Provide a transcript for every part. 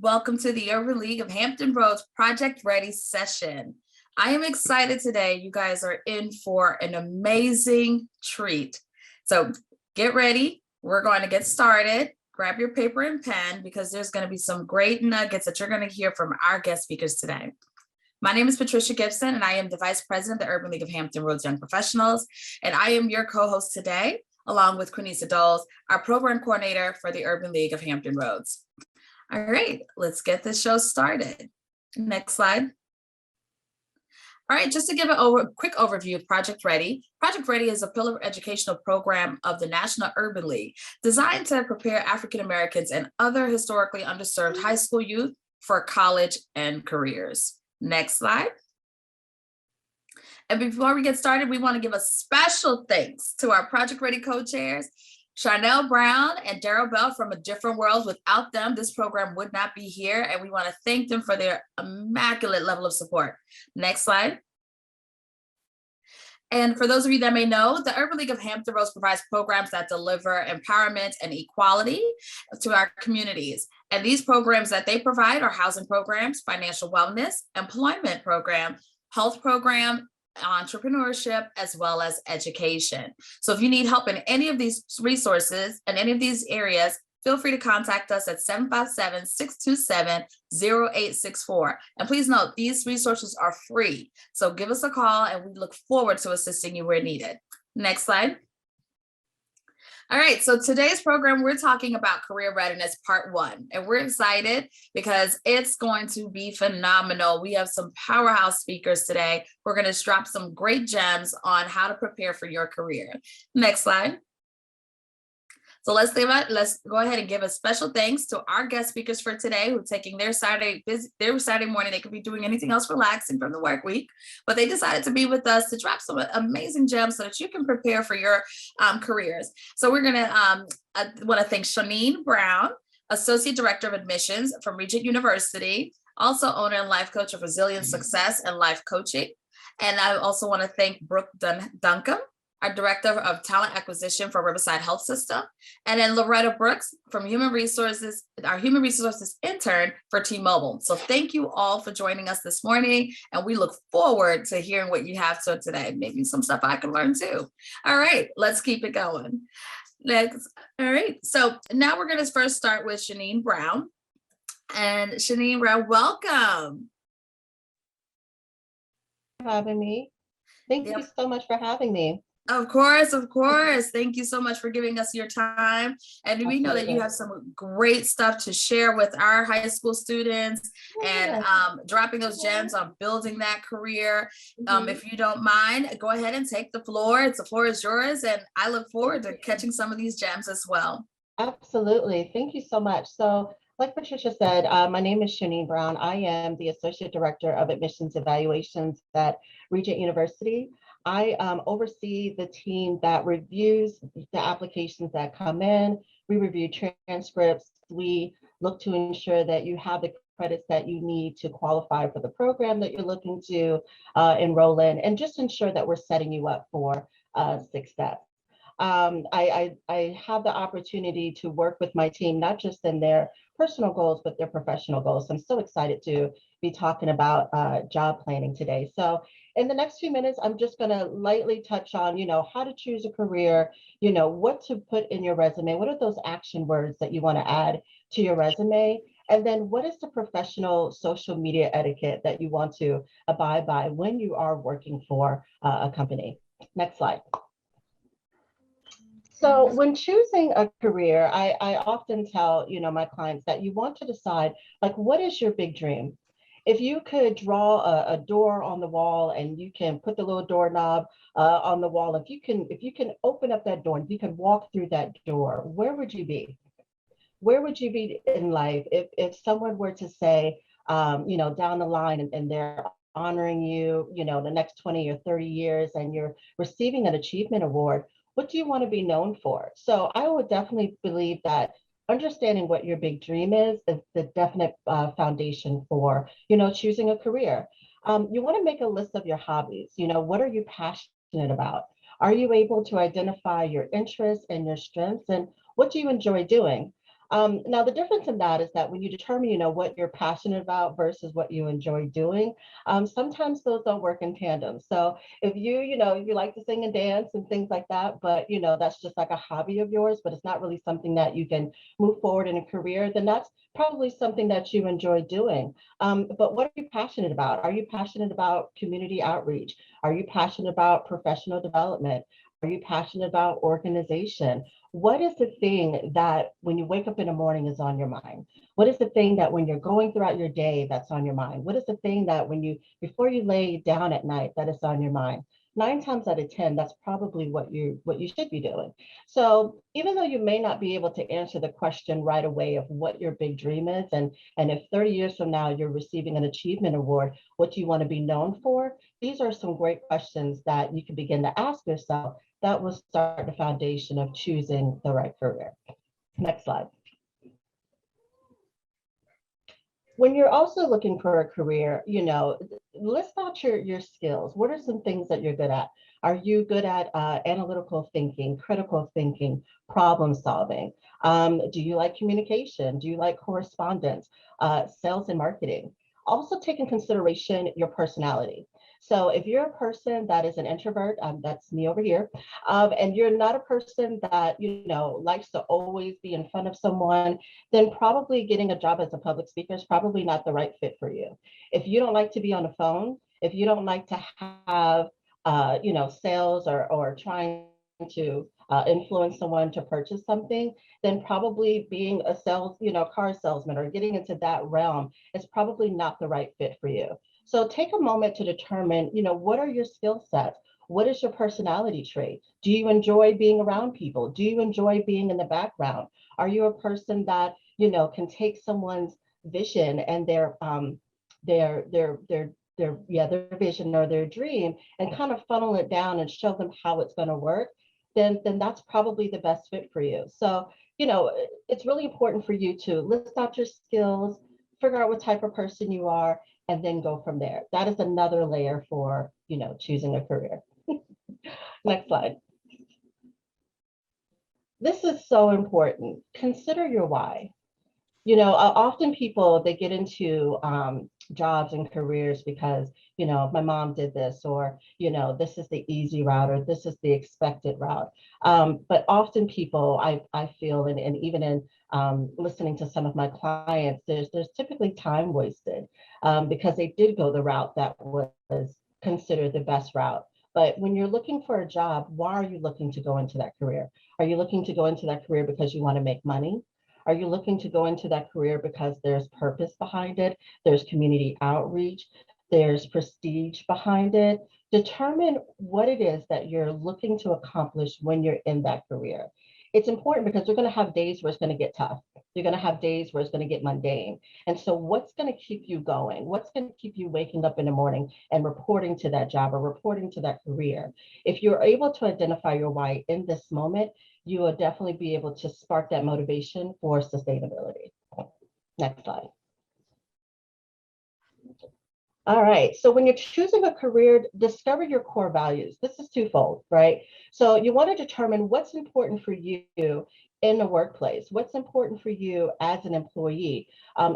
Welcome to the Urban League of Hampton Roads Project Ready session. I am excited today. You guys are in for an amazing treat. So get ready. We're going to get started. Grab your paper and pen because there's going to be some great nuggets that you're going to hear from our guest speakers today. My name is Patricia Gibson, and I am the Vice President of the Urban League of Hampton Roads Young Professionals, and I am your co-host today, along with Quinisa Doles, our Program Coordinator for the Urban League of Hampton Roads. All right, let's get this show started. Next slide. All right, just to give a quick overview of Project Ready. Project Ready is a pillar educational program of the National Urban League designed to prepare African Americans and other historically underserved high school youth for college and careers. Next slide. And before we get started, we want to give a special thanks to our Project Ready co-chairs, Charnel Brown and Daryl Bell from A Different World. Without them, this program would not be here, and we want to thank them for their immaculate level of support. Next slide. And for those of you that may know, the Urban League of Hampton Roads provides programs that deliver empowerment and equality to our communities. And these programs that they provide are housing programs, financial wellness, employment program, health program, entrepreneurship, as well as education. So if you need help in any of these resources and any of these areas, feel free to contact us at 757-627-0864. And please note, these resources are free. So give us a call and we look forward to assisting you where needed. Next slide. All right, so today's program, we're talking about Career Readiness Part 1, and we're excited because it's going to be phenomenal. We have some powerhouse speakers today. We're going to drop some great gems on how to prepare for your career. Next slide. So let's go ahead and give a special thanks to our guest speakers for today who are taking their Saturday morning. They could be doing anything else relaxing from the work week, but they decided to be with us to drop some amazing gems so that you can prepare for your careers. So we're gonna, I wanna thank Shanine Brown, Associate Director of Admissions from Regent University, also owner and life coach of Resilient Success and Life Coaching. And I also wanna thank Brooke Duncombe, our Director of Talent Acquisition for Riverside Health System, and then Loretta Brooks from Human Resources, our Human Resources intern for T-Mobile. So thank you all for joining us this morning, and we look forward to hearing what you have to today. Maybe some stuff I can learn too. All right, let's keep it going. Next, all right, so now we're gonna first start with Shanine Brown. And Shanine Brown, welcome. Having me. Thank you so much for having me. Of course, of course. Thank you so much for giving us your time. And we know that you have some great stuff to share with our high school students and dropping those gems on building that career. If you don't mind, go ahead and take the floor. The floor is yours. And I look forward to catching some of these gems as well. Absolutely. Thank you so much. So like Patricia said, my name is Shanine Brown. I am the Associate Director of Admissions Evaluations at Regent University. I oversee the team that reviews the applications that come in. We review transcripts. We look to ensure that you have the credits that you need to qualify for the program that you're looking to enroll in, and just ensure that we're setting you up for success. I have the opportunity to work with my team, not just in their personal goals, but their professional goals. I'm so excited to be talking about job planning today. So in the next few minutes, I'm just going to lightly touch on, how to choose a career, what to put in your resume. What are those action words that you want to add to your resume? And then what is the professional social media etiquette that you want to abide by when you are working for a company? Next slide. So when choosing a career, I often tell, my clients that you want to decide, like, what is your big dream? If you could draw a door on the wall and you can put the little doorknob on the wall, if you can open up that door and you can walk through that door, where would you be? Where would you be in life if someone were to say, down the line and they're honoring you, the next 20 or 30 years and you're receiving an achievement award? What do you want to be known for? So I would definitely believe that understanding what your big dream is the definite foundation for, choosing a career. You want to make a list of your hobbies. What are you passionate about? Are you able to identify your interests and your strengths? And what do you enjoy doing? Now, the difference in that is that when you determine, what you're passionate about versus what you enjoy doing, sometimes those don't work in tandem. So if if you like to sing and dance and things like that, but, that's just like a hobby of yours, but it's not really something that you can move forward in a career, then that's probably something that you enjoy doing. But what are you passionate about? Are you passionate about community outreach? Are you passionate about professional development? Are you passionate about organization? What is the thing that when you wake up in the morning is on your mind? What is the thing that when you're going throughout your day that's on your mind? What is the thing that before you lay down at night that is on your mind? 9 times out of 10, that's probably what you should be doing. So even though you may not be able to answer the question right away of what your big dream is, and if 30 years from now you're receiving an achievement award, what do you want to be known for? These are some great questions that you can begin to ask yourself that will start the foundation of choosing the right career. Next slide. When you're also looking for a career, list out your skills. What are some things that you're good at? Are you good at analytical thinking, critical thinking, problem solving? Do you like communication? Do you like correspondence, sales and marketing? Also take in consideration your personality. So if you're a person that is an introvert, that's me over here, and you're not a person that, likes to always be in front of someone, then probably getting a job as a public speaker is probably not the right fit for you. If you don't like to be on the phone, if you don't like to have, sales or trying to influence someone to purchase something, then probably being a car salesman or getting into that realm is probably not the right fit for you. So take a moment to determine, what are your skill sets? What is your personality trait? Do you enjoy being around people? Do you enjoy being in the background? Are you a person that, can take someone's vision and their vision or their dream and kind of funnel it down and show them how it's going to work? Then that's probably the best fit for you. So, it's really important for you to list out your skills, figure out what type of person you are, and then go from there. That is another layer for, choosing a career. Next slide. This is so important. Consider your why. Often people, they get into jobs and careers because, my mom did this, or, this is the easy route, or this is the expected route. But often people, I feel, and even in listening to some of my clients, there's typically time wasted because they did go the route that was considered the best route. But when you're looking for a job, why are you looking to go into that career? Are you looking to go into that career because you want to make money? Are you looking to go into that career because there's purpose behind it? There's community outreach, there's prestige behind it. Determine what it is that you're looking to accomplish when you're in that career. It's important because you're going to have days where it's going to get tough. You're going to have days where it's going to get mundane. And so what's going to keep you going? What's going to keep you waking up in the morning and reporting to that job or reporting to that career? If you're able to identify your why in this moment, you will definitely be able to spark that motivation for sustainability. Next slide. All right, so when you're choosing a career, discover your core values. This is twofold, right? So you want to determine what's important for you in the workplace. What's important for you as an employee?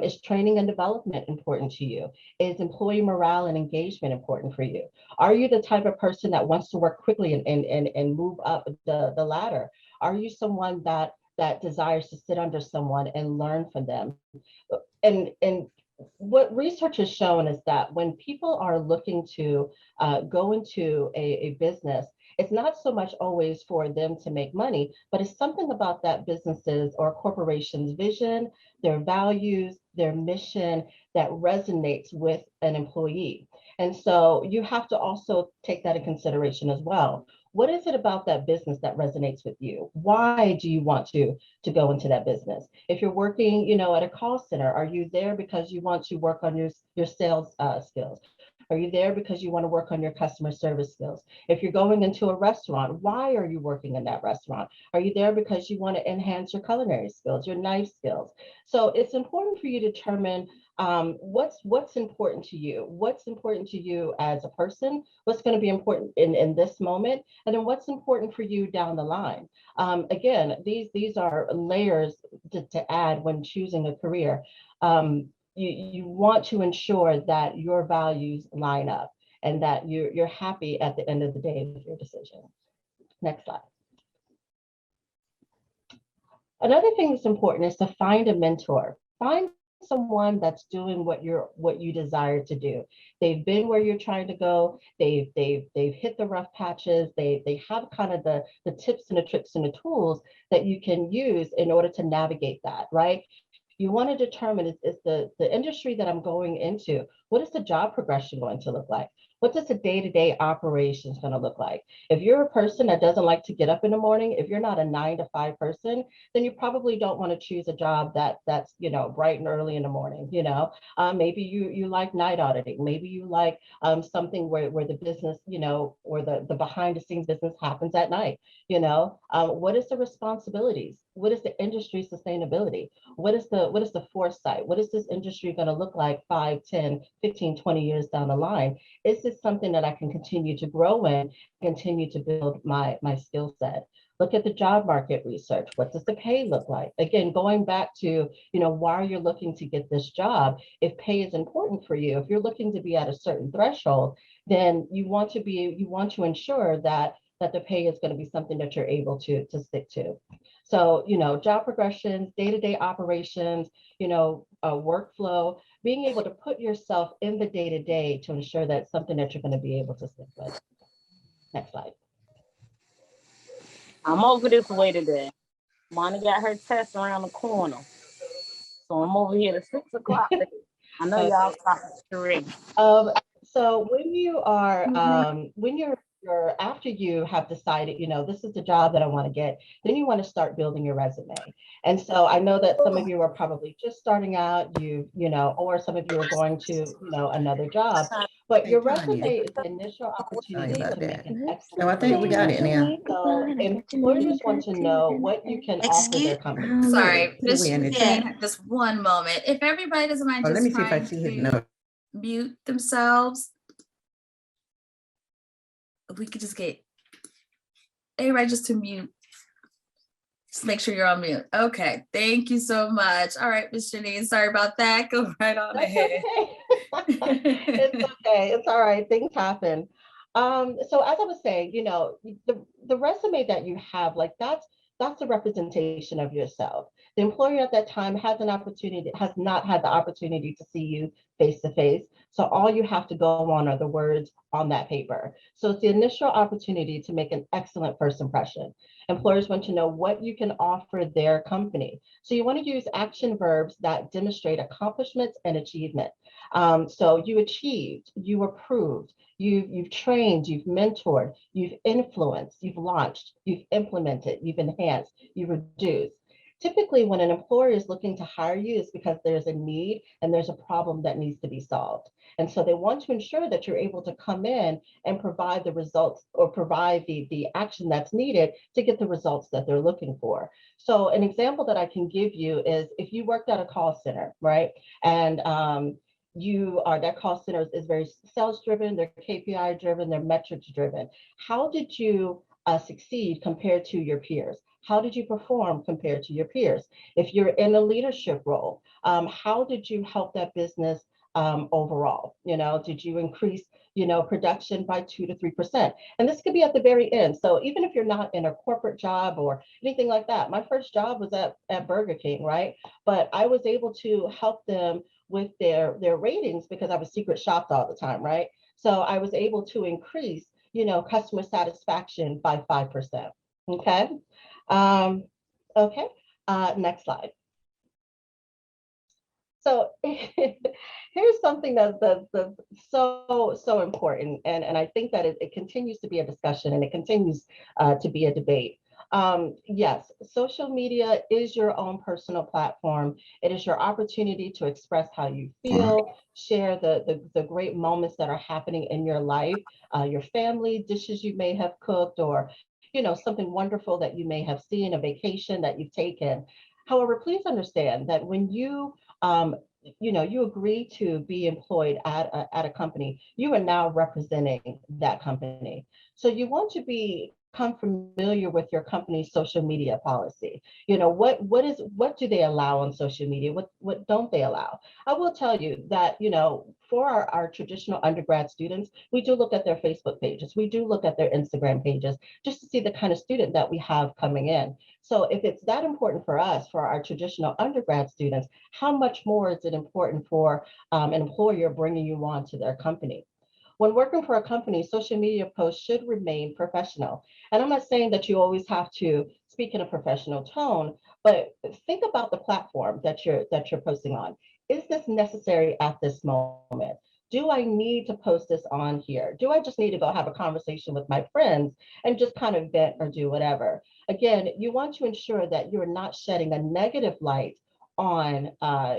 Is training and development important to you? Is employee morale and engagement important for you? Are you the type of person that wants to work quickly and move up the ladder? Are you someone that desires to sit under someone and learn from them? And what research has shown is that when people are looking to go into a business, it's not so much always for them to make money, but it's something about that business's or corporation's vision, their values, their mission that resonates with an employee. And so you have to also take that in consideration as well. What is it about that business that resonates with you? Why do you want to go into that business? If you're working, at a call center, are you there because you want to work on your sales skills? Are you there because you want to work on your customer service skills? If you're going into a restaurant, why are you working in that restaurant? Are you there because you want to enhance your culinary skills, your knife skills? So it's important for you to determine what's important to you, what's important to you as a person, what's going to be important in this moment, and then what's important for you down the line. Again, these are layers to add when choosing a career. You want to ensure that your values line up and that you're happy at the end of the day with your decision. Next slide. Another thing that's important is to find a mentor. Find someone that's doing what you desire to do. They've been where you're trying to go. They've hit the rough patches. They have kind of the tips and the tricks and the tools that you can use in order to navigate that, right? You want to determine is the industry that I'm going into, what is the job progression going to look like? What does the day-to-day operations going to look like? If you're a person that doesn't like to get up in the morning, if you're not a 9 to 5 person, then you probably don't want to choose a job that's bright and early in the morning. Maybe you like night auditing. Maybe you like something where the business, or the behind the scenes business happens at night. What is the responsibilities? What is the industry sustainability? What is the foresight? What is this industry going to look like 5, 10, 15, 20 years down the line? Is this something that I can continue to grow in, continue to build my skill set? Look at the job market research. What does the pay look like? Again, going back to, why you're looking to get this job. If pay is important for you, if you're looking to be at a certain threshold, then you want to ensure that the pay is going to be something that you're able to stick to. So, job progressions, day-to-day operations, workflow, being able to put yourself in the day-to-day to ensure that it's something that you're going to be able to stick with. Next slide. I'm over this way today. Monty got her test around the corner. So I'm over here at 6 o'clock. I know y'all talking straight. So when you are, when you're after you have decided, this is the job that I want to get, then you want to start building your resume. And so I know that some of you are probably just starting out, or some of you are going to, another job, but your resume is the initial opportunity to make an excellent. No, I think we got it now. So employers want to know what you can offer their company. Sorry, Miss We ended. Jane, just one moment. If everybody doesn't mind, Let just me see if I trying see his to note. mute themselves. If we could just get everybody just to mute. Just make sure you're on mute. Okay, thank you so much. All right, Miss Janine, sorry about that. Go right on ahead. Okay. It's okay. It's all right. Things happen. So as I was saying, the resume that you have, like that's a representation of yourself. The employer at that time has not had the opportunity to see you face to face. So all you have to go on are the words on that paper. So it's the initial opportunity to make an excellent first impression. Employers want to know what you can offer their company. So you want to use action verbs that demonstrate accomplishments and achievement. So you achieved, you approved, you've trained, you've mentored, you've influenced, you've launched, you've implemented, you've enhanced, you've reduced. Typically, when an employer is looking to hire you, it's because there's a need and there's a problem that needs to be solved. And so they want to ensure that you're able to come in and provide the results or provide the action that's needed to get the results that they're looking for. So an example that I can give you is if you worked at a call center, right? And that call center is very sales driven, they're KPI driven, they're metrics driven. How did you succeed compared to your peers? How did you perform compared to your peers? If you're in a leadership role, how did you help that business overall? Did you increase, production by 2 to 3%? And this could be at the very end. So even if you're not in a corporate job or anything like that, my first job was at Burger King, right? But I was able to help them with their ratings because I was secret shopped all the time, right? So I was able to increase, customer satisfaction by 5%. Okay. Okay. Next slide. So here's something that's so important, and I think that it continues to be a discussion and it continues to be a debate. Yes, social media is your own personal platform. It is your opportunity to express how you feel, share the great moments that are happening in your life, your family, dishes you may have cooked, or something wonderful that you may have seen, a vacation that you've taken. However, please understand that when you agree to be employed at a company, you are now representing that company. So you want to become familiar with your company's social media policy. What do they allow on social media? What don't they allow? I will tell you that, for our traditional undergrad students, we do look at their Facebook pages. We do look at their Instagram pages just to see the kind of student that we have coming in. So if it's that important for us, for our traditional undergrad students, how much more is it important for an employer bringing you on to their company? When working for a company, social media posts should remain professional. And I'm not saying that you always have to speak in a professional tone, but think about the platform that you're posting on. Is this necessary at this moment? Do I need to post this on here? Do I just need to go have a conversation with my friends and just kind of vent or do whatever? Again, you want to ensure that you're not shedding a negative light on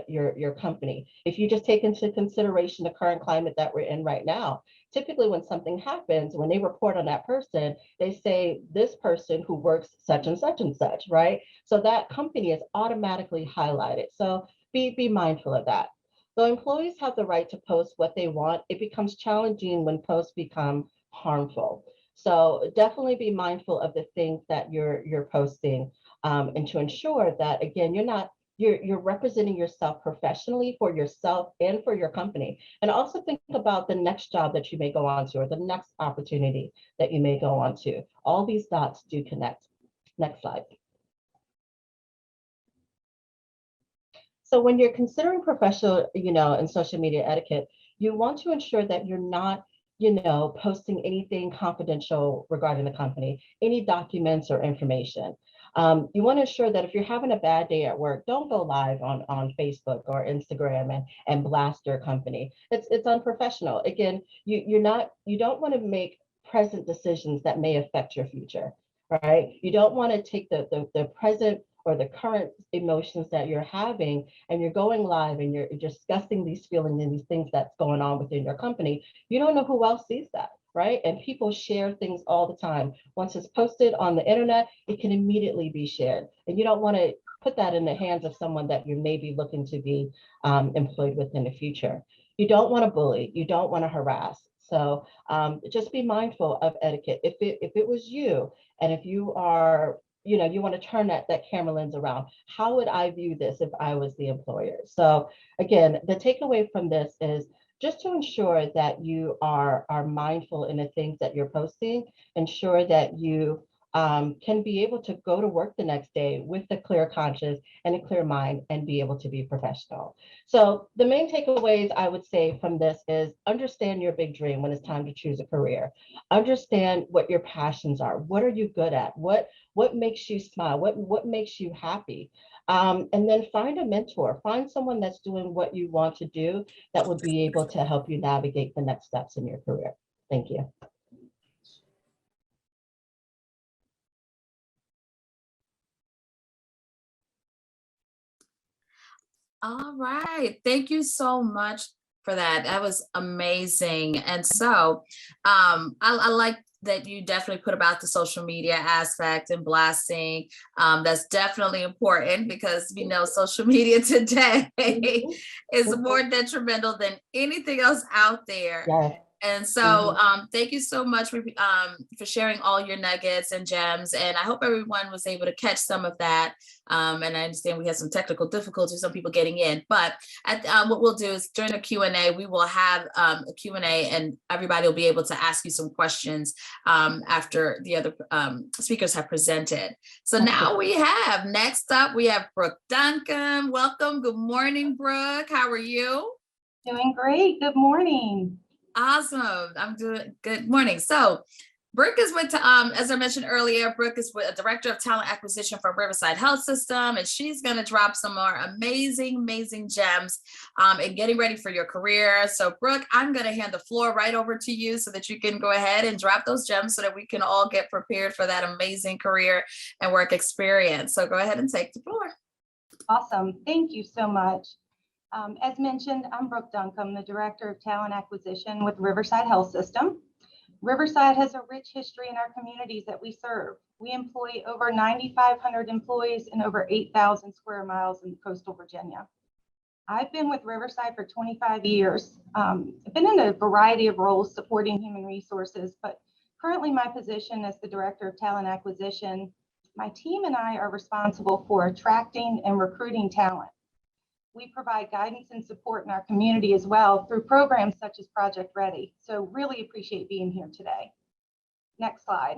your company. If you just take into consideration the current climate that we're in right now, typically when something happens, when they report on that person, they say this person who works such and such, right? So that company is automatically highlighted. So be mindful of that. Though employees have the right to post what they want, it becomes challenging when posts become harmful. So definitely be mindful of the things that you're posting, and to ensure that, again, you're representing yourself professionally for yourself and for your company. And also think about the next job that you may go on to, or the next opportunity that you may go on to. All these dots do connect. Next slide. So when you're considering professional, and social media etiquette, you want to ensure that you're not, posting anything confidential regarding the company, any documents or information. You want to ensure that if you're having a bad day at work, don't go live on Facebook or Instagram and blast your company. It's unprofessional. Again, you don't want to make present decisions that may affect your future, right? You don't want to take the present or the current emotions that you're having, and you're going live and you're discussing these feelings and these things that's going on within your company. You don't know who else sees that, right? And people share things all the time. Once it's posted on the internet, it can immediately be shared. And you don't want to put that in the hands of someone that you may be looking to be employed with in the future. You don't want to bully. You don't want to harass. So just be mindful of etiquette. If it was you, and if you are, you want to turn that camera lens around, how would I view this if I was the employer? So again, the takeaway from this is just to ensure that you are mindful in the things that you're posting, ensure that you can be able to go to work the next day with a clear conscience and a clear mind and be able to be professional. So the main takeaways I would say from this is understand your big dream when it's time to choose a career. Understand what your passions are. What are you good at? What makes you smile? What makes you happy? And then find a mentor, find someone that's doing what you want to do that would be able to help you navigate the next steps in your career. Thank you. All right. Thank you so much for that. That was amazing. And so I like that you definitely put about the social media aspect and blasting. That's definitely important because we know social media today is more detrimental than anything else out there. Yes. And so thank you so much for sharing all your nuggets and gems. And I hope everyone was able to catch some of that. And I understand we had some technical difficulties, some people getting in. But what we'll do is during the Q&A, we will have a Q&A and everybody will be able to ask you some questions after the other speakers have presented. So now next up, we have Brooke Duncan. Welcome. Good morning, Brooke. How are you? Doing great. Good morning. Awesome. I'm doing good morning. So Brooke is with, as I mentioned earlier, Brooke is with a Director of Talent Acquisition for Riverside Health System, and she's going to drop some more amazing gems in getting ready for your career. So Brooke, I'm going to hand the floor right over to you so that you can go ahead and drop those gems so that we can all get prepared for that amazing career and work experience. So go ahead and take the floor. Awesome. Thank you so much. As mentioned, I'm Brooke Duncombe, the Director of Talent Acquisition with Riverside Health System. Riverside has a rich history in our communities that we serve. We employ over 9,500 employees and over 8,000 square miles in coastal Virginia. I've been with Riverside for 25 years. I've been in a variety of roles supporting human resources, but currently my position as the Director of Talent Acquisition, my team and I are responsible for attracting and recruiting talent. We provide guidance and support in our community as well through programs such as Project Ready. So really appreciate being here today. Next slide.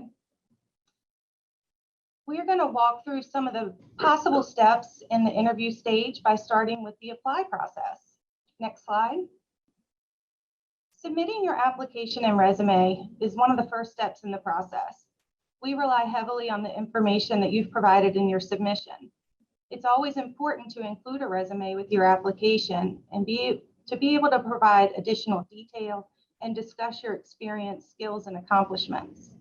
We are going to walk through some of the possible steps in the interview stage by starting with the apply process. Next slide. Submitting your application and resume is one of the first steps in the process. We rely heavily on the information that you've provided in your submission. It's always important to include a resume with your application and be able to provide additional detail and discuss your experience, skills, and accomplishments.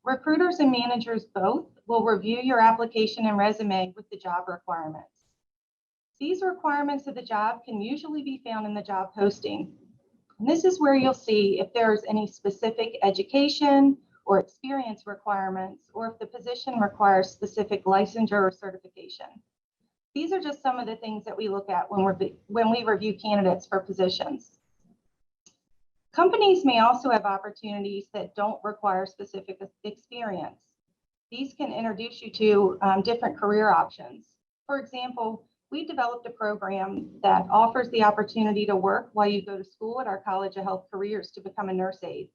Recruiters and managers both will review your application and resume with the job requirements. These requirements of the job can usually be found in the job posting. And this is where you'll see if there's any specific education or experience requirements, or if the position requires specific licensure or certification. These are just some of the things that we look at when we review candidates for positions. Companies may also have opportunities that don't require specific experience. These can introduce you to different career options. For example, we developed a program that offers the opportunity to work while you go to school at our College of Health Careers to become a nurse aide.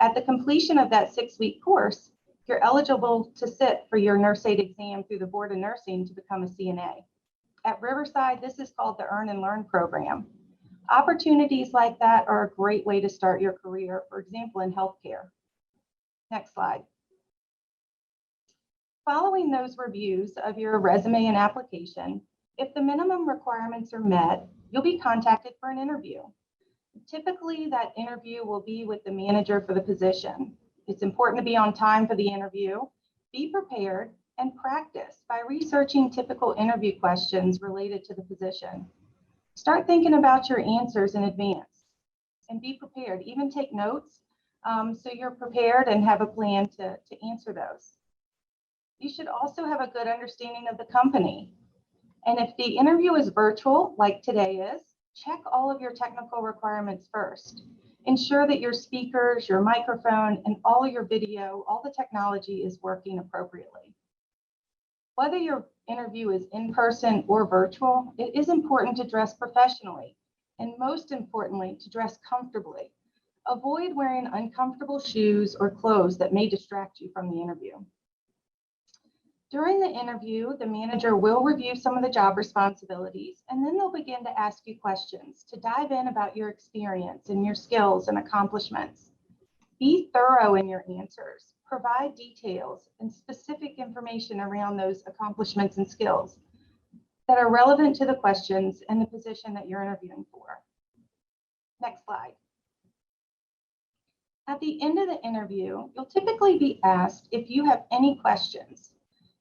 At the completion of that 6-week course, you're eligible to sit for your nurse aide exam through the Board of Nursing to become a CNA. At Riverside, this is called the Earn and Learn program. Opportunities like that are a great way to start your career, for example, in healthcare. Next slide. Following those reviews of your resume and application, if the minimum requirements are met, you'll be contacted for an interview. Typically, that interview will be with the manager for the position. It's important to be on time for the interview, be prepared, and practice by researching typical interview questions related to the position. Start thinking about your answers in advance and be prepared. Even take notes so you're prepared and have a plan to answer those. You should also have a good understanding of the company. And if the interview is virtual, like today is, check all of your technical requirements first. Ensure that your speakers, your microphone, and all of your video, all the technology is working appropriately. Whether your interview is in person or virtual, it is important to dress professionally, and most importantly, to dress comfortably. Avoid wearing uncomfortable shoes or clothes that may distract you from the interview. During the interview, the manager will review some of the job responsibilities, and then they'll begin to ask you questions to dive in about your experience and your skills and accomplishments. Be thorough in your answers. Provide details and specific information around those accomplishments and skills that are relevant to the questions and the position that you're interviewing for. Next slide. At the end of the interview, you'll typically be asked if you have any questions.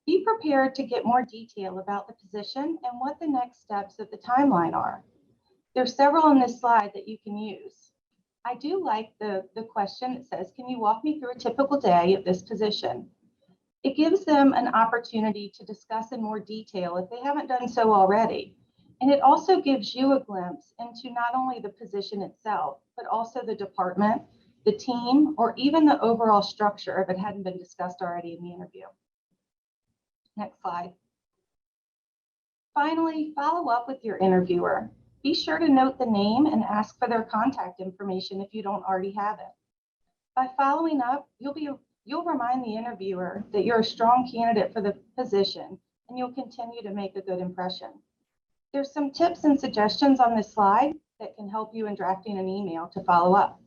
Be prepared to get more detail about the position and what the next steps of the timeline are. There's several on this slide that you can use. I do like the question that says, can you walk me through a typical day of this position? It gives them an opportunity to discuss in more detail if they haven't done so already. And it also gives you a glimpse into not only the position itself, but also the department, the team, or even the overall structure if it hadn't been discussed already in the interview. Next slide. Finally, follow up with your interviewer. Be sure to note the name and ask for their contact information if you don't already have it. By following up, you'll remind the interviewer that you're a strong candidate for the position, and you'll continue to make a good impression. There's some tips and suggestions on this slide that can help you in drafting an email to follow up.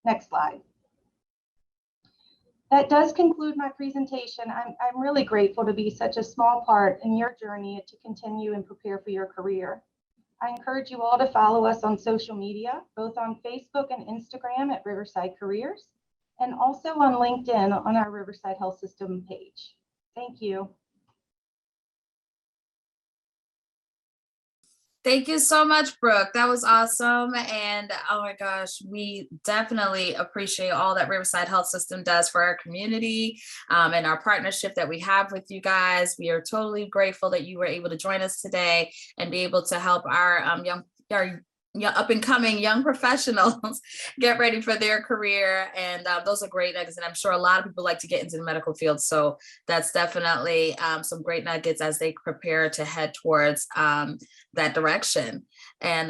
Next slide. That does conclude my presentation. I'm really grateful to be such a small part in your journey to continue and prepare for your career. I encourage you all to follow us on social media, both on Facebook and Instagram at Riverside Careers, and also on LinkedIn on our Riverside Health System page. Thank you. Thank you so much, Brooke. That was awesome. And oh my gosh, we definitely appreciate all that Riverside Health System does for our community and our partnership that we have with you guys. We are totally grateful that you were able to join us today and be able to help our up and coming young professionals get ready for their career. And those are great nuggets. And I'm sure a lot of people like to get into the medical field. So that's definitely some great nuggets as they prepare to head towards that direction. And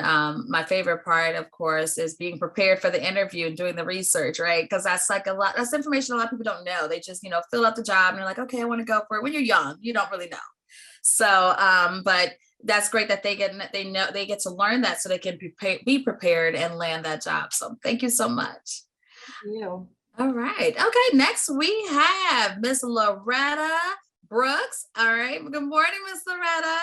my favorite part, of course, is being prepared for the interview and doing the research, right? Because that's like that's information a lot of people don't know. They just, fill out the job and they're like, okay, I want to go for it. When you're young, you don't really know. So, but that's great that they get to learn that so they can be prepared and land that job. So thank you so much. Thank you. All right. Okay. Next we have Miss Loretta Brooks. All right. Good morning, Miss Loretta.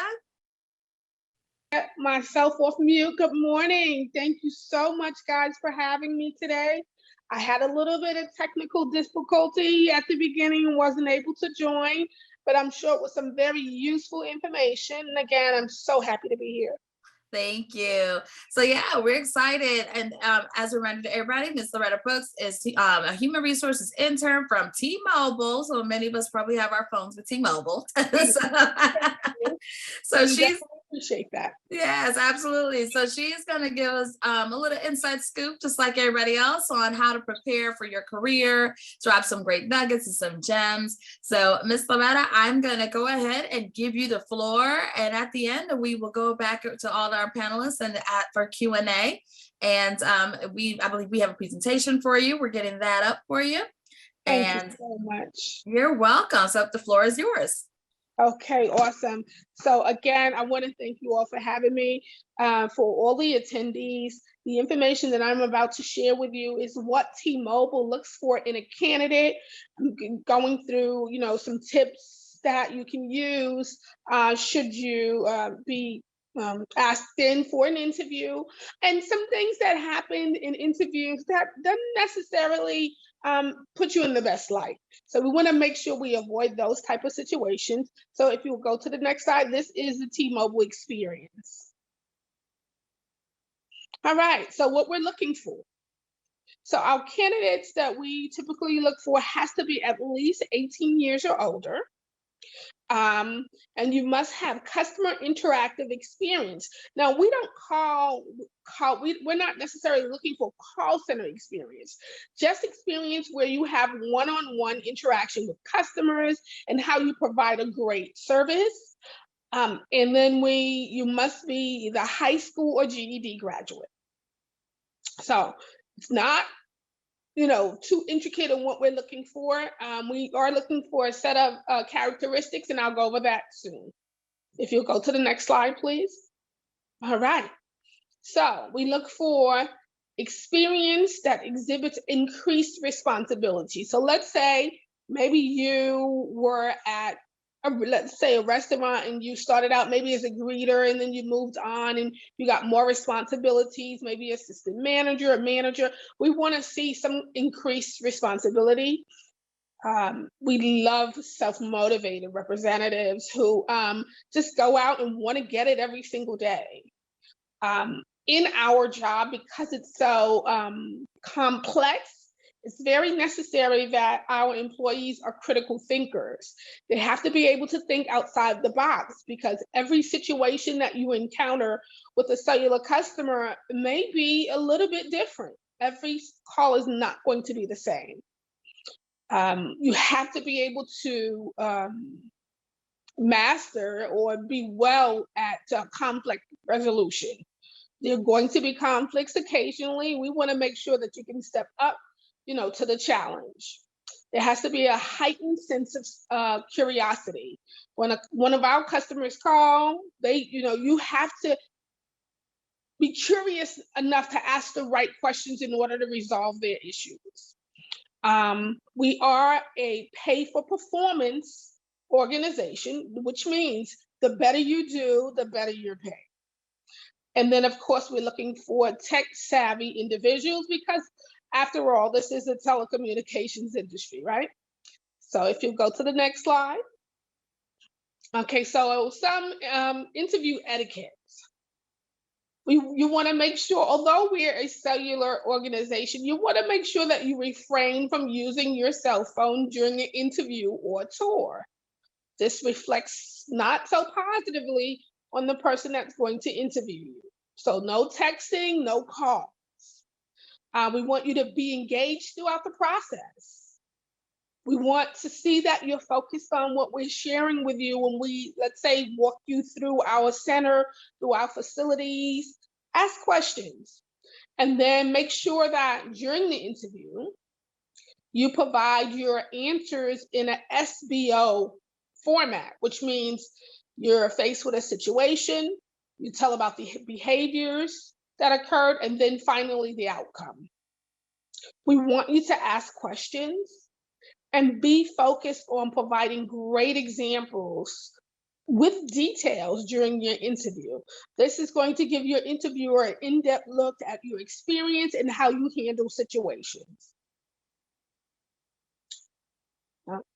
Myself off mute. Good morning. Thank you so much, guys, for having me today. I had a little bit of technical difficulty at the beginning and wasn't able to join, but I'm sure it was some very useful information. And again, I'm so happy to be here. Thank you. So yeah, we're excited. And as a reminder to everybody, Ms. Loretta Brooks is a human resources intern from T-Mobile. So many of us probably have our phones with T-Mobile. So she's appreciate that. Yes, absolutely. So she's going to give us a little inside scoop, just like everybody else, on how to prepare for your career, drop some great nuggets and some gems. So Miss Loretta, I'm going to go ahead and give you the floor. And at the end, we will go back to all our panelists and for Q&A. And I believe we have a presentation for you. We're getting that up for you. Thank you so much. You're welcome. So the floor is yours. Okay, awesome. So again, I want to thank you all for having me. For all the attendees, the information that I'm about to share with you is what T-Mobile looks for in a candidate. I'm going through, some tips that you can use should you be asked in for an interview, and some things that happen in interviews that doesn't necessarily put you in the best light. So we want to make sure we avoid those type of situations. So if you'll go to the next slide, this is the T-Mobile experience. All right, so what we're looking for. So our candidates that we typically look for has to be at least 18 years or older. And you must have customer interactive experience. Now, we don't we're not necessarily looking for call center experience, just experience where you have one-on-one interaction with customers and how you provide a great service. And then you must be the high school or GED graduate. So it's not too intricate in what we're looking for. We are looking for a set of characteristics, and I'll go over that soon. If you'll go to the next slide, please. All right. So we look for experience that exhibits increased responsibility. So let's say maybe you were at let's say a restaurant and you started out maybe as a greeter and then you moved on and you got more responsibilities, maybe assistant manager or manager. We want to see some increased responsibility. We love self-motivated representatives who just go out and want to get it every single day. In our job, because it's so complex, it's very necessary that our employees are critical thinkers. They have to be able to think outside the box, because every situation that you encounter with a cellular customer may be a little bit different. Every call is not going to be the same. You have to be able to master or be well at conflict resolution. There are going to be conflicts occasionally. We want to make sure that you can step up to the challenge. There has to be a heightened sense of curiosity. When one of our customers call, you have to be curious enough to ask the right questions in order to resolve their issues. We are a pay for performance organization, which means the better you do, the better you're paid. And then, of course, we're looking for tech savvy individuals because, after all, this is a telecommunications industry, right? So if you go to the next slide. Okay, so some interview etiquette. You want to make sure, although we're a cellular organization, you want to make sure that you refrain from using your cell phone during an interview or tour. This reflects not so positively on the person that's going to interview you. So no texting, no calls. We want you to be engaged throughout the process. We want to see that you're focused on what we're sharing with you when we, let's say, walk you through our center, through our facilities. Ask questions. And then make sure that during the interview, you provide your answers in an SBO format, which means you're faced with a situation, you tell about the behaviors that occurred, and then finally the outcome. We want you to ask questions and be focused on providing great examples with details during your interview. This is going to give your interviewer an in-depth look at your experience and how you handle situations.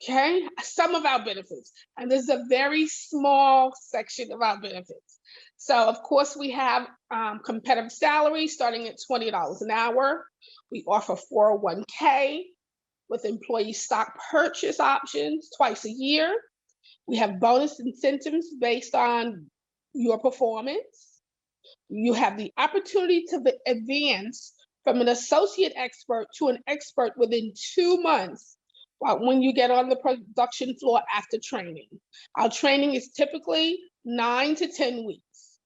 Okay, some of our benefits, and this is a very small section of our benefits. So of course we have competitive salary starting at $20 an hour. We offer 401k with employee stock purchase options twice a year. We have bonus incentives based on your performance. You have the opportunity to advance from an associate expert to an expert within 2 months when you get on the production floor after training. Our training is typically 9 to 10 weeks.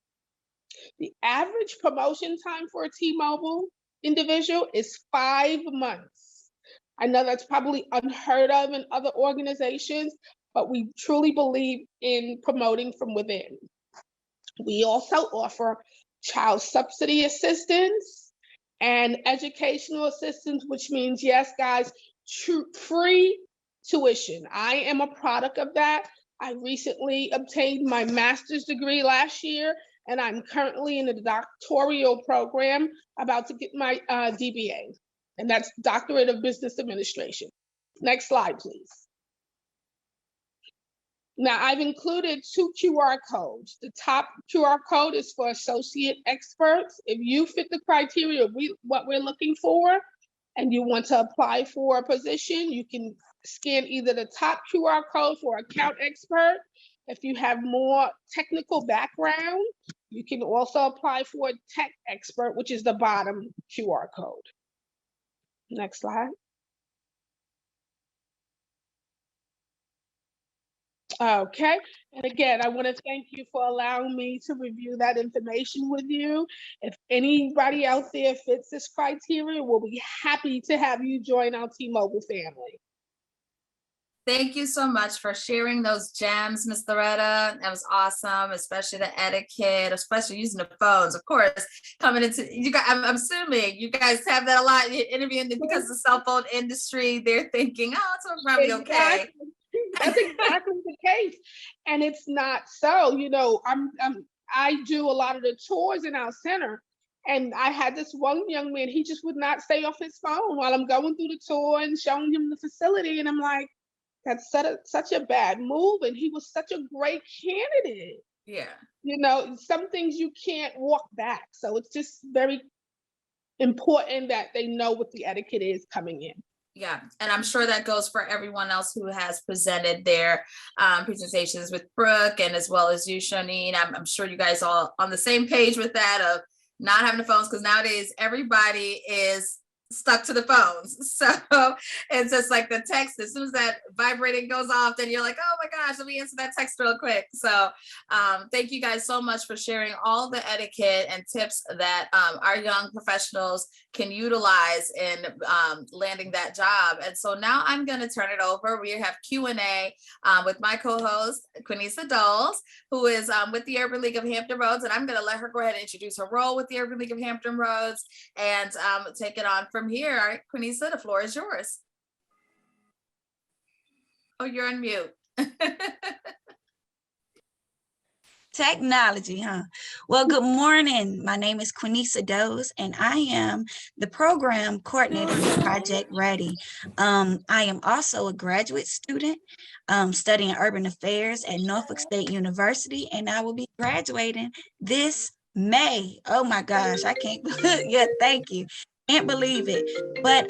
The average promotion time for a T-Mobile individual is 5 months. I know that's probably unheard of in other organizations, but we truly believe in promoting from within. We also offer child subsidy assistance and educational assistance, which means, yes, guys, free tuition. I am a product of that. I recently obtained my master's degree last year, and I'm currently in a doctoral program about to get my DBA, and that's Doctorate of Business Administration. Next slide, please. Now, I've included 2 QR codes. The top QR code is for associate experts. If you fit the criteria of what we're looking for, and you want to apply for a position, you can scan either the top QR code for account expert. If you have more technical background, you can also apply for a tech expert, which is the bottom QR code. Next slide. Okay, and again, I want to thank you for allowing me to review that information with you. If anybody out there fits this criteria, we'll be happy to have you join our T-Mobile family. Thank you so much for sharing those gems, Ms. Loretta. That was awesome, especially the etiquette, especially using the phones. Of course, coming into you guys, I'm assuming you guys have that a lot interviewing because of the cell phone industry. They're thinking, oh, it's probably okay. That's exactly the case, and it's not so. You know, I do a lot of the tours in our center, and I had this one young man. He just would not stay off his phone while I'm going through the tour and showing him the facility, and I'm like, that's such a bad move, and he was such a great candidate. Yeah. You know, some things you can't walk back, so it's just very important that they know what the etiquette is coming in. Yeah, and I'm sure that goes for everyone else who has presented their presentations with Brooke, and as well as you, Shoneen. I'm sure you guys all on the same page with that of not having the phones, because nowadays everybody is stuck to the phones. So it's just like the text, as soon as that vibrating goes off, then you're like, oh my gosh, let me answer that text real quick. So thank you guys so much for sharing all the etiquette and tips that our young professionals can utilize in landing that job. And so now I'm going to turn it over. We have Q&A with my co-host, Quinisa Doles, who is with the Urban League of Hampton Roads. And I'm going to let her go ahead and introduce her role with the Urban League of Hampton Roads and take it on from here. All right, Quinisa, the floor is yours. Oh, you're on mute. Technology, huh? Well, good morning. My name is Quinisa Does, and I am the program coordinator for Project Ready. I am also a graduate student studying urban affairs at Norfolk State University, and I will be graduating this May. Oh my gosh, I can't believe yeah, thank you. Can't believe it. But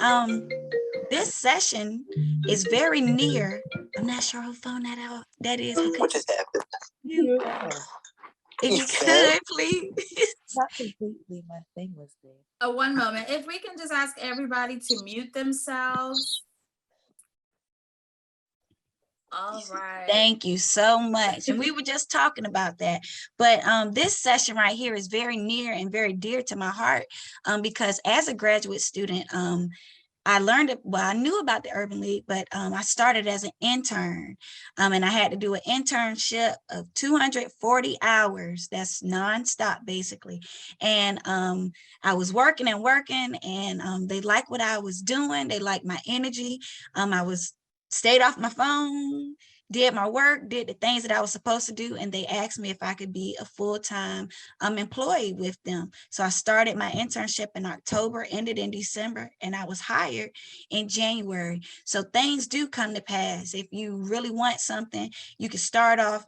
this session is very near. I'm not sure who phone that is. Who could you? If you could, please. Not completely. My thing was there. Oh, one moment. If we can just ask everybody to mute themselves. All right. Thank you so much. And we were just talking about that. But this session right here is very near and very dear to my heart because as a graduate student, I learned it, well, I knew about the Urban League, but I started as an intern and I had to do an internship of 240 hours. That's nonstop basically. And I was working and they liked what I was doing. They liked my energy. I stayed off my phone, did my work, did the things that I was supposed to do. And they asked me if I could be a full-time employee with them. So I started my internship in October, ended in December, and I was hired in January. So things do come to pass. If you really want something, you can start off,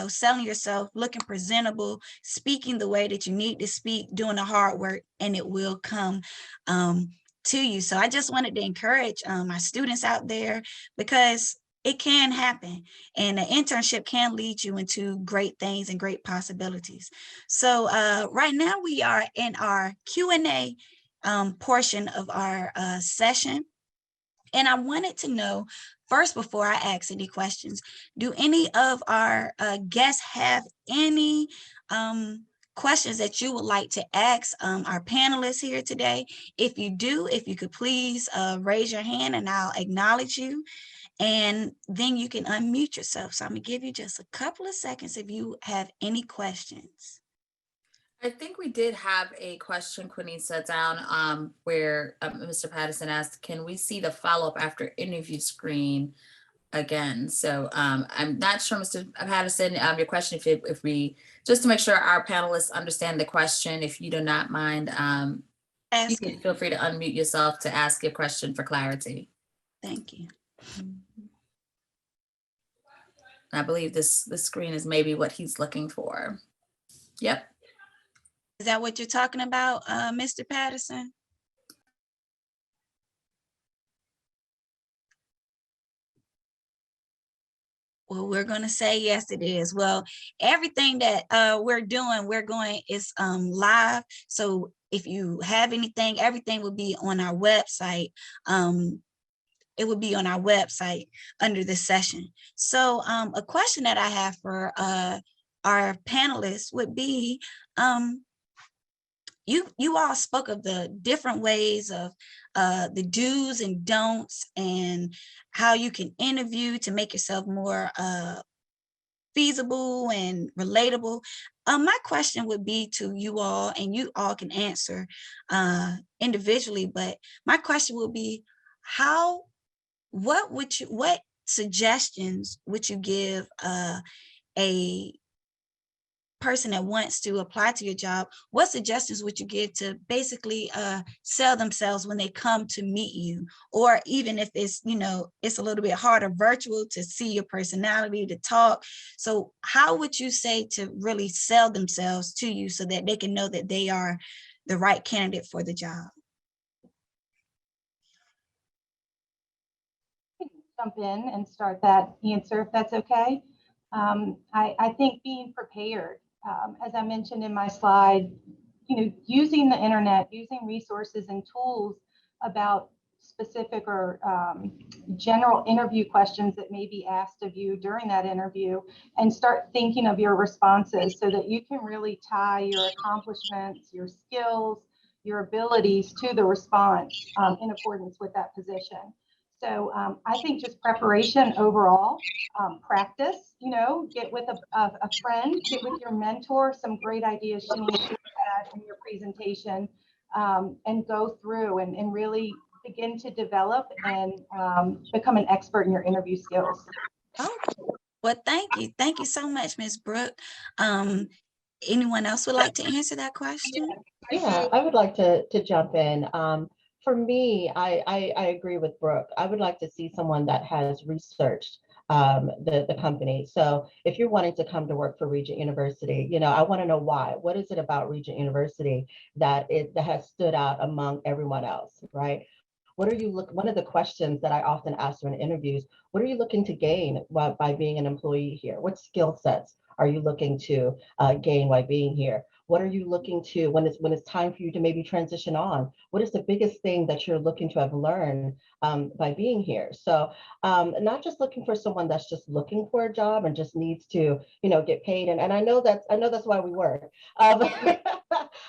selling yourself, looking presentable, speaking the way that you need to speak, doing the hard work, and it will come to you. So I just wanted to encourage my students out there because it can happen, and an internship can lead you into great things and great possibilities. So right now we are in our Q&A portion of our session. And I wanted to know, first, before I ask any questions, do any of our guests have any questions that you would like to ask our panelists here today? If you do, if you could please raise your hand and I'll acknowledge you. And then you can unmute yourself. So I'm gonna give you just a couple of seconds if you have any questions. I think we did have a question, Quinisa, down where Mr. Patterson asked, can we see the follow-up after interview screen again? So I'm not sure, Mr. Patterson, your question, if we, just to make sure our panelists understand the question, if you do not mind, you can feel free to unmute yourself to ask your question for clarity. Thank you. I believe this screen is maybe what he's looking for. Yep. Is that what you're talking about, Mr. Patterson? Well, we're going to say yes, it is. Well, everything that we're going is live. So if you have anything, everything will be on our website. It would be on our website under this session. So a question that I have for our panelists would be, you all spoke of the different ways of the do's and don'ts and how you can interview to make yourself more feasible and relatable. My question would be to you all, and you all can answer individually, but my question would be, what suggestions would you give a person that wants to apply to your job? What suggestions would you give to basically sell themselves when they come to meet you? Or even if it's, it's a little bit harder virtual to see your personality, to talk. So how would you say to really sell themselves to you so that they can know that they are the right candidate for the job? Jump in and start that answer if that's okay. I think being prepared, as I mentioned in my slide, using the internet, using resources and tools about specific or general interview questions that may be asked of you during that interview, and start thinking of your responses so that you can really tie your accomplishments, your skills, your abilities to the response in accordance with that position. So I think just preparation overall, practice, get with a friend, get with your mentor, some great ideas Shani had in your presentation, and go through and really begin to develop and become an expert in your interview skills. Oh, well, thank you. Thank you so much, Ms. Brooke. Anyone else would like to answer that question? Yeah, I would like to jump in. For me, I agree with Brooke. I would like to see someone that has researched the company. So if you're wanting to come to work for Regent University, I want to know why. What is it about Regent University that has stood out among everyone else, right? One of the questions that I often ask in interviews, what are you looking to gain by being an employee here? What skill sets are you looking to gain by being here? What are you looking to, when it's time for you to maybe transition on? What is the biggest thing that you're looking to have learned by being here? So not just looking for someone that's just looking for a job and just needs to, get paid. And I know that's why we work. But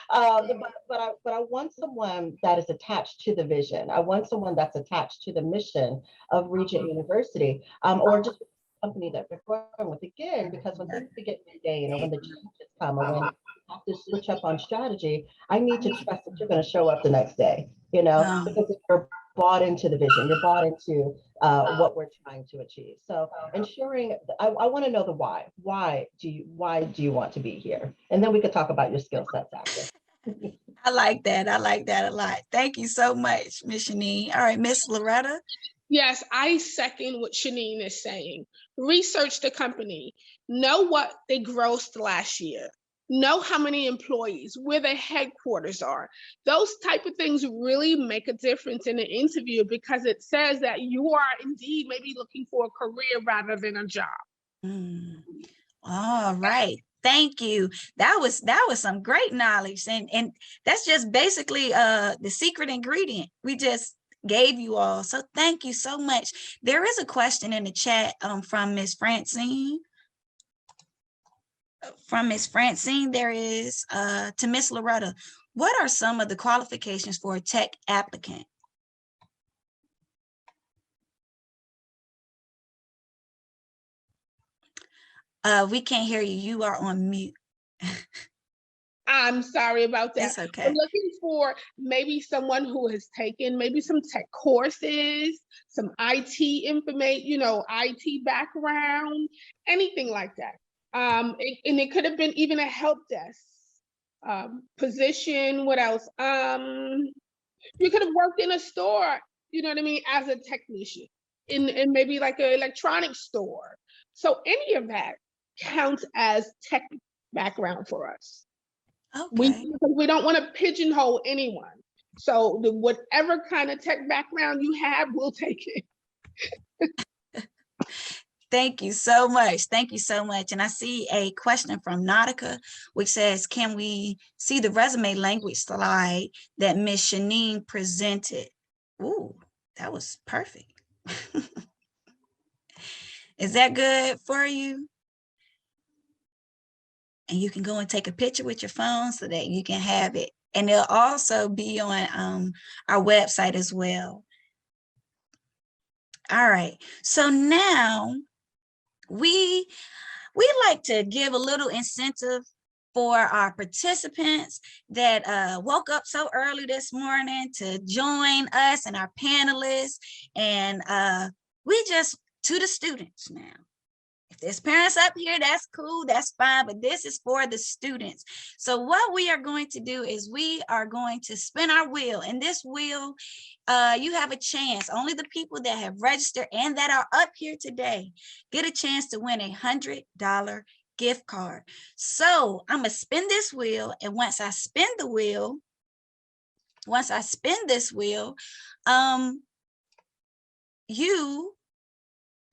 I want someone that is attached to the vision. I want someone that's attached to the mission of Regent University, or just company that we're growing with, again, because when things get mundane or when the changes come or when you have to switch up on strategy, I need to trust that you're going to show up the next day, because you're bought into the vision, you're bought into what we're trying to achieve. So ensuring, I want to know the why. Why do you want to be here? And then we could talk about your skill sets after. I like that. I like that a lot. Thank you so much, Ms. Shanine. All right, Miss Loretta. Yes, I second what Shanine is saying. Research the company. Know what they grossed last year. Know how many employees, where their headquarters are. Those type of things really make a difference in an interview because it says that you are indeed maybe looking for a career rather than a job. All right. Thank you. That was some great knowledge. And that's just basically the secret ingredient we just gave you all. So thank you so much. There is a question in the chat from Miss Francine. From Miss Francine, there is to Miss Loretta. What are some of the qualifications for a tech applicant? We can't hear you. You are on mute. I'm sorry about that. It's okay. We're looking for maybe someone who has taken maybe some tech courses, some IT information, IT background, anything like that. And it could have been even a help desk position. What else? You could have worked in a store, you know what I mean, as a technician in maybe like an electronics store. So any of that counts as tech background for us. Okay. We don't want to pigeonhole anyone. So whatever kind of tech background you have, we'll take it. Thank you so much. Thank you so much. And I see a question from Nautica, which says, can we see the resume language slide that Ms. Shanine presented? Ooh, that was perfect. Is that good for you? And you can go and take a picture with your phone so that you can have it. And it'll also be on our website as well. All right, so now we like to give a little incentive for our participants that woke up so early this morning to join us and our panelists. And we just, to the students now. If there's parents up here, that's cool, that's fine, but this is for the students. So what we are going to do is we are going to spin our wheel, and this wheel, you have a chance. Only the people that have registered and that are up here today get a chance to win $100 gift card. So I'm gonna spin this wheel, and once I spin this wheel, you,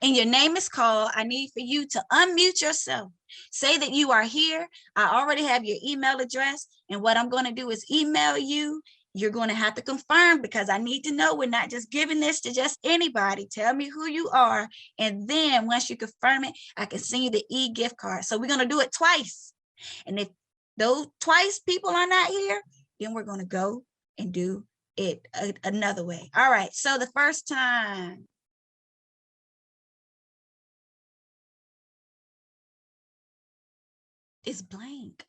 and your name is called, I need for you to unmute yourself. Say that you are here. I already have your email address, and what I'm going to do is email you. You're going to have to confirm because I need to know we're not just giving this to just anybody. Tell me who you are, and then once you confirm it, I can send you the e-gift card. So we're going to do it twice. And if those twice people are not here, then we're going to go and do it another way. All right, so the first time. It's blank.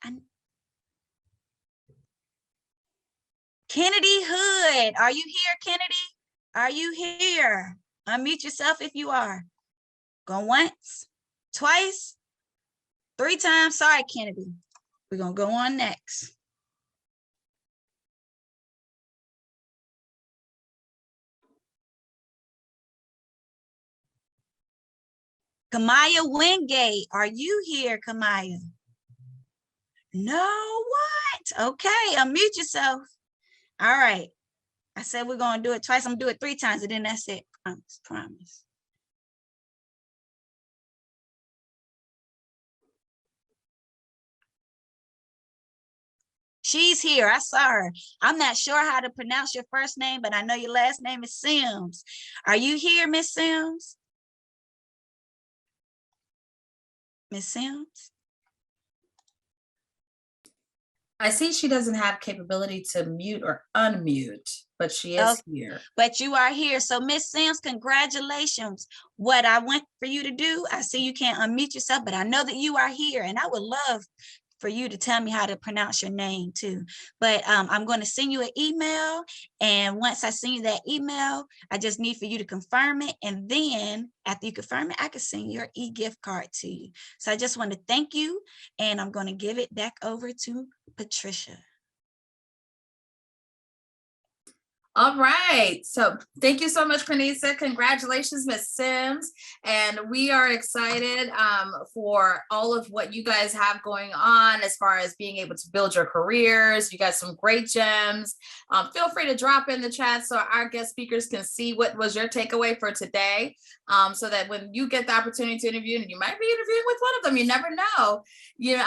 Kennedy Hood, are you here, Kennedy? Are you here? Unmute yourself if you are. Go once, twice, 3 times. Sorry, Kennedy. We're going to go on next. Kamaya Wingate, are you here, Kamaya? No, what? Okay, unmute yourself. All right. I said we're going to do it twice. I'm going to do it 3 times, and then that's it. Promise, promise. She's here. I saw her. I'm not sure how to pronounce your first name, but I know your last name is Sims. Are you here, Miss Sims? Miss Sims? I see she doesn't have capability to mute or unmute, but she is here. But you are here. So Miss Sims, congratulations. What I want for you to do, I see you can't unmute yourself, but I know that you are here, and I would love for you to tell me how to pronounce your name too. But I'm going to send you an email. And once I send you that email, I just need for you to confirm it. And then after you confirm it, I can send your e-gift card to you. So I just want to thank you. And I'm going to give it back over to Patricia. All right. So thank you so much, Pranisa. Congratulations, Miss Sims. And we are excited for all of what you guys have going on as far as being able to build your careers. You got some great gems. Feel free to drop in the chat so our guest speakers can see what was your takeaway for today. So that when you get the opportunity to interview, and you might be interviewing with one of them, you never know, you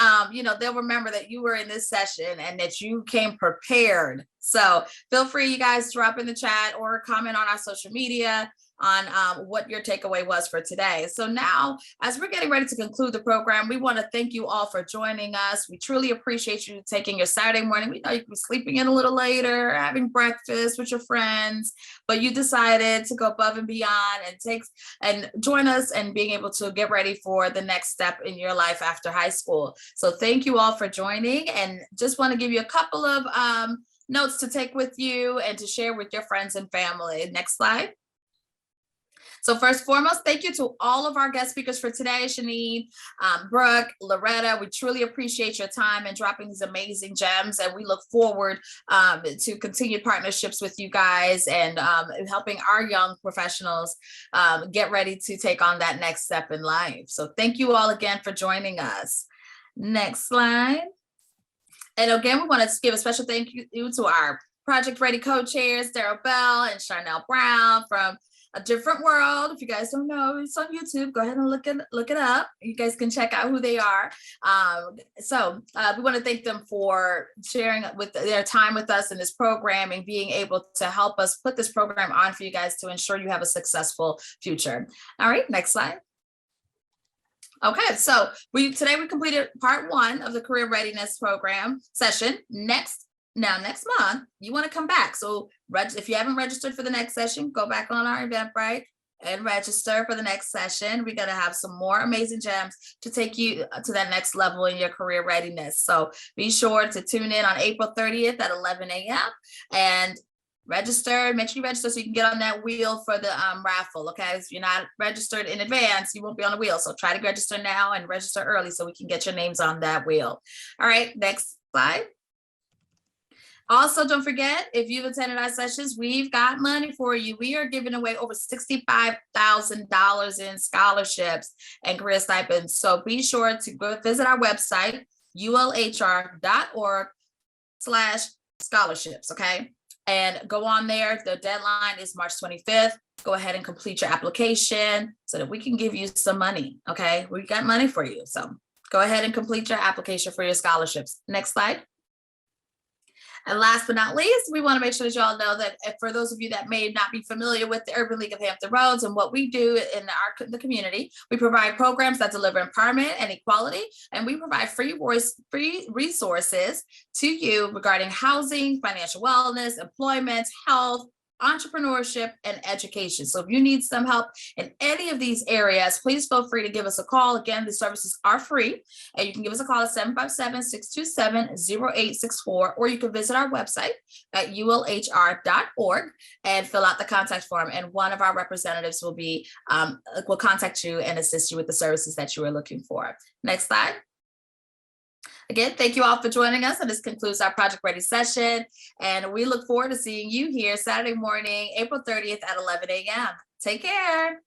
know, they'll remember that you were in this session and that you came prepared. So feel free, you guys, drop in the chat or comment on our social media on what your takeaway was for today. So now, as we're getting ready to conclude the program, we want to thank you all for joining us. We truly appreciate you taking your Saturday morning. We know you could be sleeping in a little later, having breakfast with your friends, but you decided to go above and beyond and join us and being able to get ready for the next step in your life after high school. So thank you all for joining, and just want to give you a couple of notes to take with you and to share with your friends and family. Next slide. So first and foremost, thank you to all of our guest speakers for today, Shanine, Brooke, Loretta. We truly appreciate your time and dropping these amazing gems. And we look forward to continued partnerships with you guys and helping our young professionals get ready to take on that next step in life. So thank you all again for joining us. Next slide. And again, we want to give a special thank you to our Project Ready co-chairs, Daryl Bell and Charnel Brown from A Different World. If you guys don't know, it's on YouTube. Go ahead and look it up. You guys can check out who they are. We want to thank them for sharing with their time with us in this program and being able to help us put this program on for you guys to ensure you have a successful future. All right, next slide. Okay, so today we completed part 1 of the Career Readiness Program session. Next month, you want to come back. So if you haven't registered for the next session, go back on our Eventbrite and register for the next session. We're going to have some more amazing gems to take you to that next level in your career readiness. So be sure to tune in on April 30th at 11 a.m. and register. Make sure you register so you can get on that wheel for the raffle. Okay, if you're not registered in advance, you won't be on the wheel. So try to register now and register early so we can get your names on that wheel. All right, next slide. Also, don't forget, if you've attended our sessions, we've got money for you. We are giving away over $65,000 in scholarships and career stipends. So be sure to go visit our website, ulhr.org/scholarships, okay? And go on there. The deadline is March 25th. Go ahead and complete your application so that we can give you some money, okay? We got money for you. So go ahead and complete your application for your scholarships. Next slide. And last but not least, we want to make sure that you all know that for those of you that may not be familiar with the Urban League of Hampton Roads and what we do in the community, we provide programs that deliver empowerment and equality, and we provide free resources to you regarding housing, financial wellness, employment, health, entrepreneurship, and education. So if you need some help in any of these areas, please feel free to give us a call. Again, the services are free, and you can give us a call at 757-627-0864, or you can visit our website at ulhr.org and fill out the contact form, and one of our representatives will contact you and assist you with the services that you are looking for. Next slide. Again, thank you all for joining us, and this concludes our Project Ready session, and we look forward to seeing you here Saturday morning, April 30th at 11 a.m. Take care.